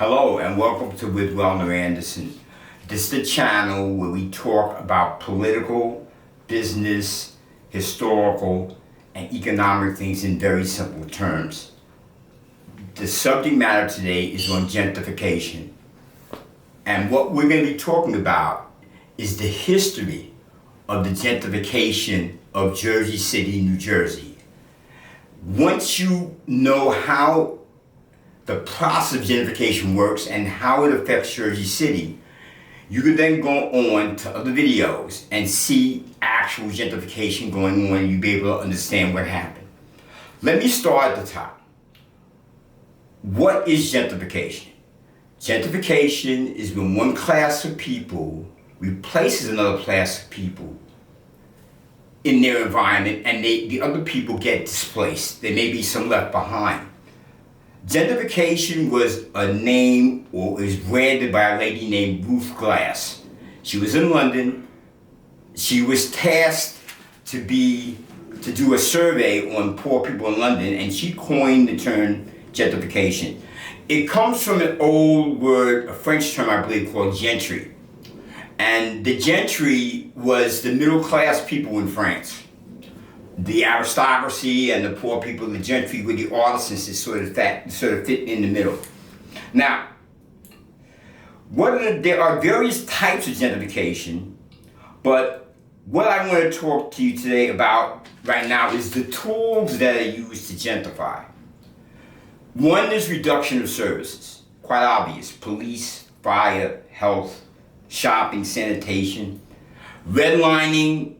Hello and welcome to With Wellner Anderson. This is the channel where we talk about political, business, historical, and economic things in very simple terms. The subject matter today is on gentrification. And what we're going to be talking about is the history of the gentrification of Jersey City, New Jersey. Once you know how the process of gentrification works and how it affects Jersey City, you could then go on to other videos and see actual gentrification going on, and you'll be able to understand what happened. Let me start at the top. What is gentrification? Gentrification is when one class of people replaces another class of people in their environment and the other people get displaced. There may be some left behind. Gentrification was a name, or is branded by a lady named Ruth Glass. She was in London. She was tasked to do a survey on poor people in London, and she coined the term gentrification. It comes from an old word, a French term I believe, called gentry. And the gentry was the middle class people in France. The aristocracy and the poor people, the gentry, were the artisans that sort of fit in the middle. Now, there are various types of gentrification, but what I want to talk to you today about right now is the tools that are used to gentrify. One is reduction of services, quite obvious: police, fire, health, shopping, sanitation. Redlining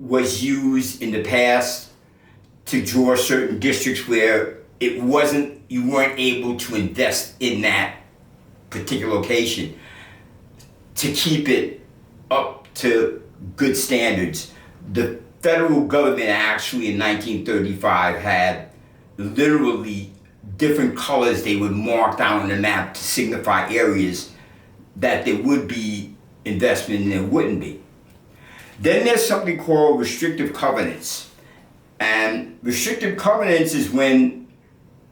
was used in the past to draw certain districts where you weren't able to invest in that particular location to keep it up to good standards. The federal government actually in 1935 had literally different colors they would mark down on the map to signify areas that there would be investment and there wouldn't be. Then there's something called restrictive covenants. And restrictive covenants is when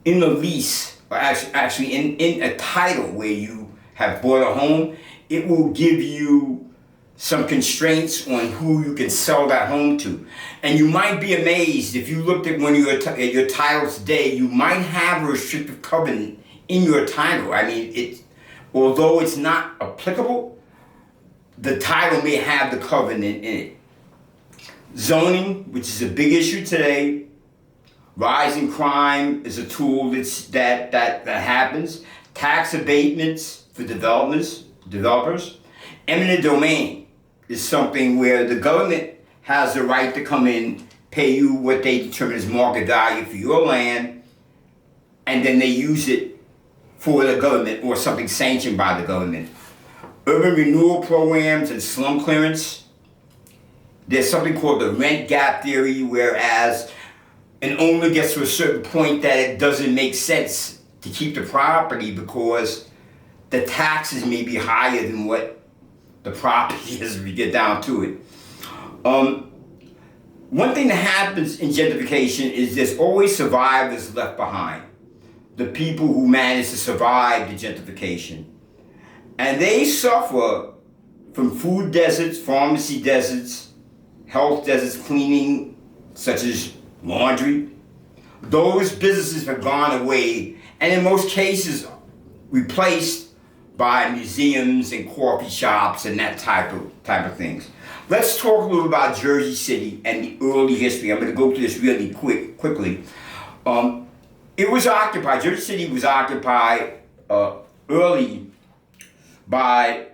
in a lease, or actually in a title where you have bought a home, it will give you some constraints on who you can sell that home to. And you might be amazed if you looked at one of your titles today, you might have a restrictive covenant in your title. I mean, although it's not applicable, the title may have the covenant in it. Zoning, which is a big issue today. Rising crime is a tool that happens. Tax abatements for developers. Eminent domain is something where the government has the right to come in, pay you what they determine as market value for your land, and then they use it for the government or something sanctioned by the government. Urban renewal programs and slum clearance. There's something called the rent gap theory, whereas an owner gets to a certain point that it doesn't make sense to keep the property because the taxes may be higher than what the property is if you get down to it. One thing that happens in gentrification is there's always survivors left behind. The people who manage to survive the gentrification. And they suffer from food deserts, pharmacy deserts, health deserts, cleaning, such as laundry. Those businesses have gone away, and in most cases replaced by museums and coffee shops and that type of things. Let's talk a little about Jersey City and the early history. I'm going to go through this really quickly. It was occupied. Jersey City was occupied early by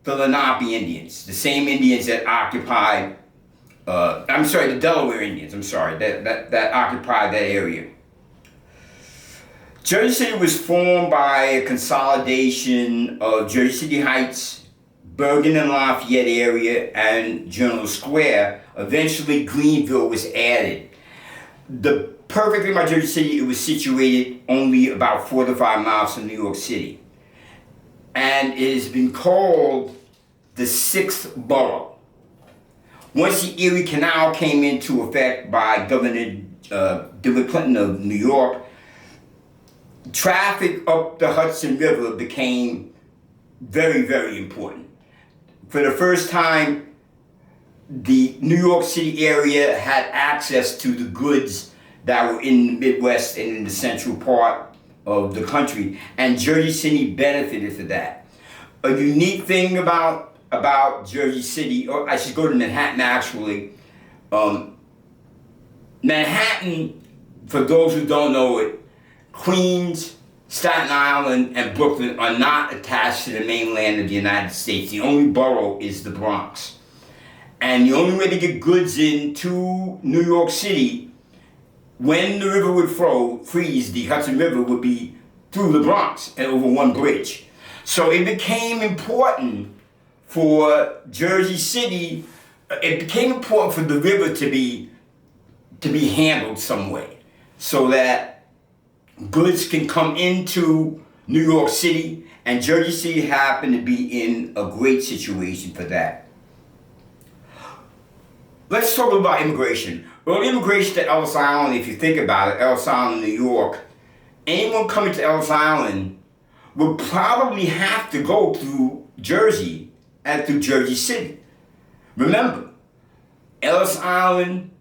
the Lenape Indians, the same Indians that occupied, the Delaware Indians, that occupied that area. Jersey City was formed by a consolidation of Jersey City Heights, Bergen and Lafayette area, and General Square. Eventually, Greenville was added. The perfect thing about Jersey City, it was situated only about 4 to 5 miles from New York City. And it has been called the Sixth Borough. Once the Erie Canal came into effect by Governor Bill Clinton of New York, traffic up the Hudson River became very, very important. For the first time, the New York City area had access to the goods that were in the Midwest and in the central part of the country, and Jersey City benefited for that. A unique thing about Jersey City, or I should go to Manhattan actually. Manhattan, for those who don't know it, Queens, Staten Island, and Brooklyn are not attached to the mainland of the United States. The only borough is the Bronx. And the only way to get goods into New York City, when the river would freeze, the Hudson River would be through the Bronx and over one bridge. So it became important for Jersey City, it became important for the river to be handled some way so that goods can come into New York City, and Jersey City happened to be in a great situation for that. Let's talk about immigration. Early immigration to Ellis Island, if you think about it, Ellis Island, New York, anyone coming to Ellis Island would probably have to go through Jersey and through Jersey City. Remember, Ellis Island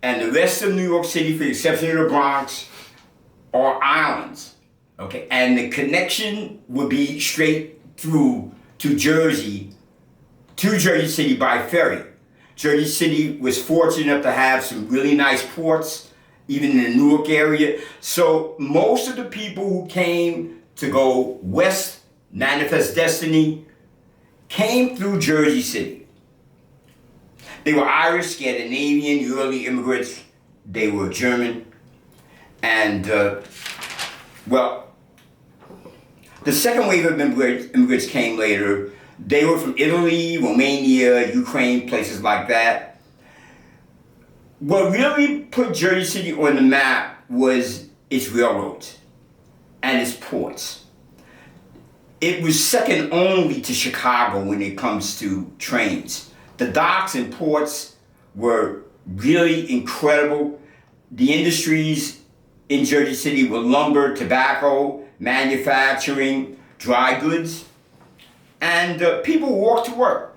and the rest of New York City, for the exception of the Bronx, are islands. Okay, and the connection would be straight through to Jersey City by ferry. Jersey City was fortunate enough to have some really nice ports, even in the Newark area. So most of the people who came to go west, manifest destiny, came through Jersey City. They were Irish, Scandinavian, the early immigrants. They were German. And, well, the second wave of immigrants came later. They were from Italy, Romania, Ukraine, places like that. What really put Jersey City on the map was its railroads and its ports. It was second only to Chicago when it comes to trains. The docks and ports were really incredible. The industries in Jersey City were lumber, tobacco, manufacturing, dry goods, and people walked to work.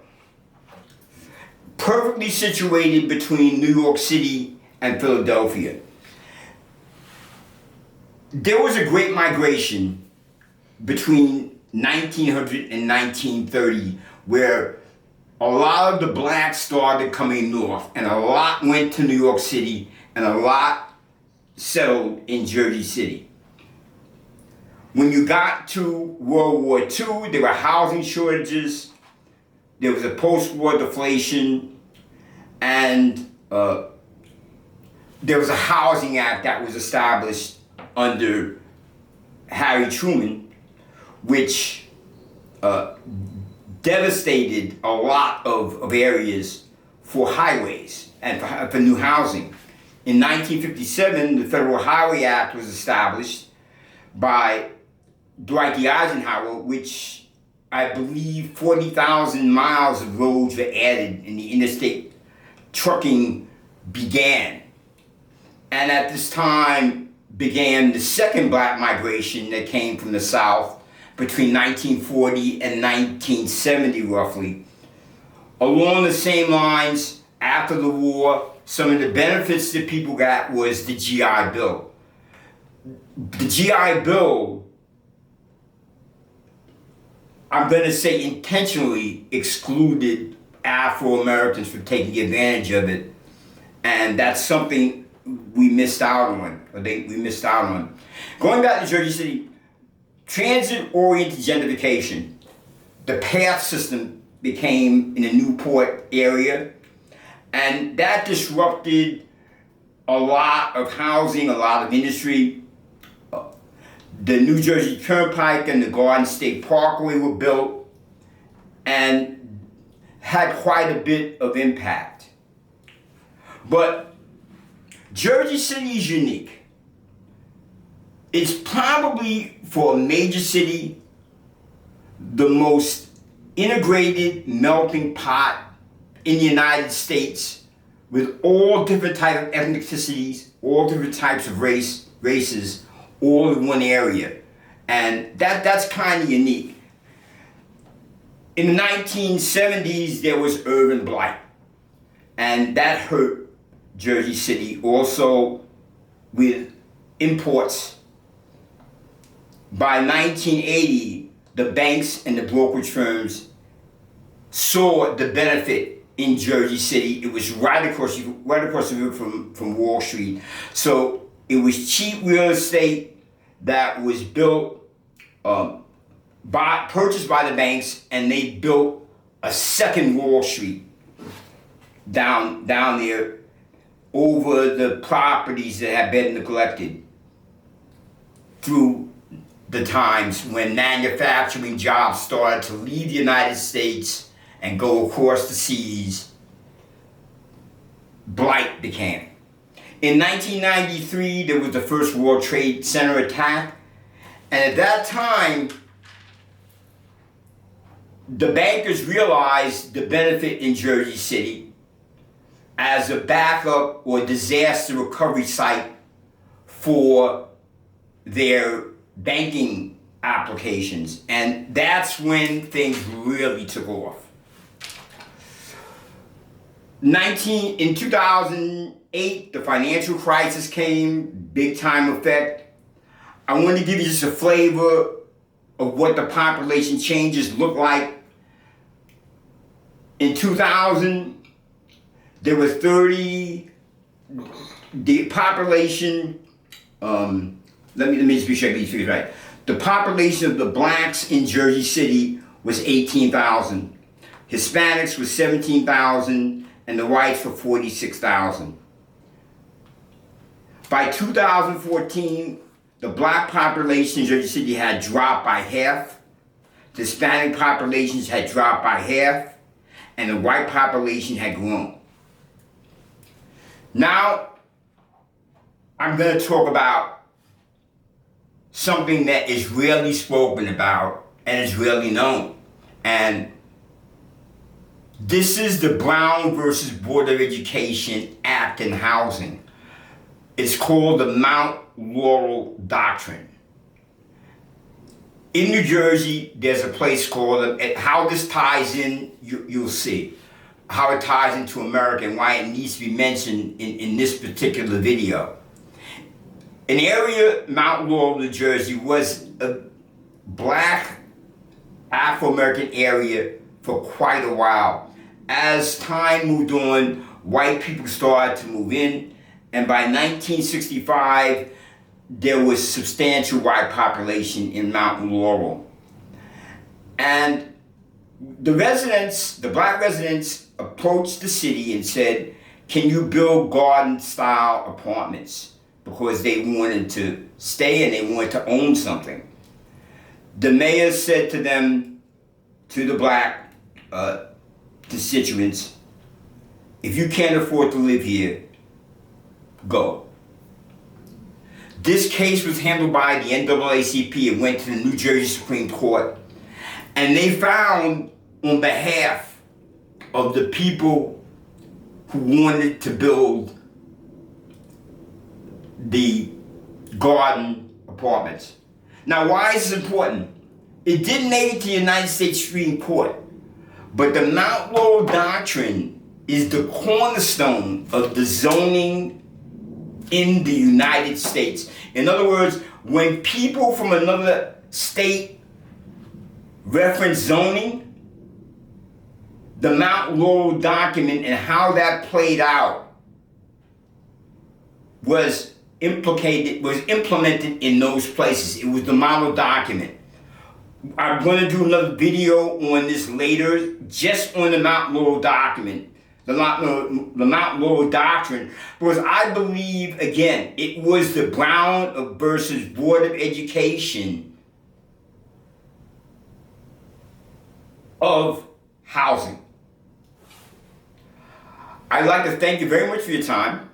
Perfectly situated between New York City and Philadelphia. There was a great migration between 1900 and 1930 where a lot of the blacks started coming north, and a lot went to New York City, and a lot settled in Jersey City. When you got to World War II, there were housing shortages, there was a post-war deflation, and there was a Housing Act that was established under Harry Truman, which devastated a lot of areas for highways and for new housing. In 1957, the Federal Highway Act was established by Dwight D. Eisenhower, which I believe 40,000 miles of roads were added and the interstate trucking began. And at this time began the second black migration that came from the South between 1940 and 1970 roughly. Along the same lines, after the war, some of the benefits that people got was the GI Bill. The GI Bill, I'm going to say intentionally excluded Afro-Americans from taking advantage of it. And that's something we missed out on, we missed out on. Going back to Jersey City, transit-oriented gentrification. The path system became in the Newport area, and that disrupted a lot of housing, a lot of industry. The New Jersey Turnpike and the Garden State Parkway were built and had quite a bit of impact. But Jersey City is unique. It's probably, for a major city, the most integrated melting pot in the United States, with all different types of ethnicities, all different types of races, all in one area. And that's kind of unique. In the 1970s, there was urban blight, and that hurt Jersey City also with imports. By 1980, the banks and the brokerage firms saw the benefit in Jersey City. It was right across the river from Wall Street. So it was cheap real estate that was built, purchased by the banks, and they built a second Wall Street down there over the properties that had been neglected through the times when manufacturing jobs started to leave the United States and go across the seas. Blight began. In 1993, there was the first World Trade Center attack, and at that time, the bankers realized the benefit in Jersey City as a backup or disaster recovery site for their banking applications, and that's when things really took off. In 2008, the financial crisis came, big time effect. I want to give you just a flavor of what the population changes look like. In 2000, there was the population, let me just be sure I get these figures right. The population of the blacks in Jersey City was 18,000. Hispanics was 17,000, and the whites were 46,000. By 2014, the black population in Jersey City had dropped by half, the Hispanic populations had dropped by half, and the white population had grown. Now, I'm going to talk about something that is rarely spoken about and is rarely known. And this is the Brown versus Board of Education Act in Housing. It's called the Mount Laurel Doctrine. In New Jersey, there's a place called, how this ties in, you'll see, how it ties into America and why it needs to be mentioned in this particular video. An area, Mount Laurel, New Jersey, was a black Afro-American area for quite a while. As time moved on, white people started to move in, and by 1965, there was substantial white population in Mount Laurel. And the residents, the black residents, approached the city and said, can you build garden-style apartments? Because they wanted to stay and they wanted to own something. The mayor said to them, to the black constituents, if you can't afford to live here, go. This case was handled by the NAACP. It went to the New Jersey Supreme Court, and they found on behalf of the people who wanted to build the garden apartments. Now, why is this important? It didn't make it to the United States Supreme Court, but the Mount Laurel Doctrine is the cornerstone of the zoning in the United States. In other words, when people from another state reference zoning, the Mount Laurel document and how that played out was implemented in those places. It was the model document. I'm going to do another video on this later, just on the Mount Laurel document. The Mount Laurel Doctrine, because I believe, again, it was the Brown versus Board of Education of housing. I'd like to thank you very much for your time.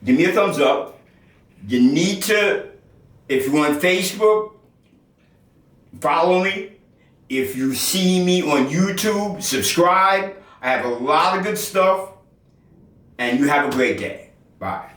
Give me a thumbs up. You need to, if you're on Facebook, follow me. If you see me on YouTube, subscribe. I have a lot of good stuff, and you have a great day. Bye.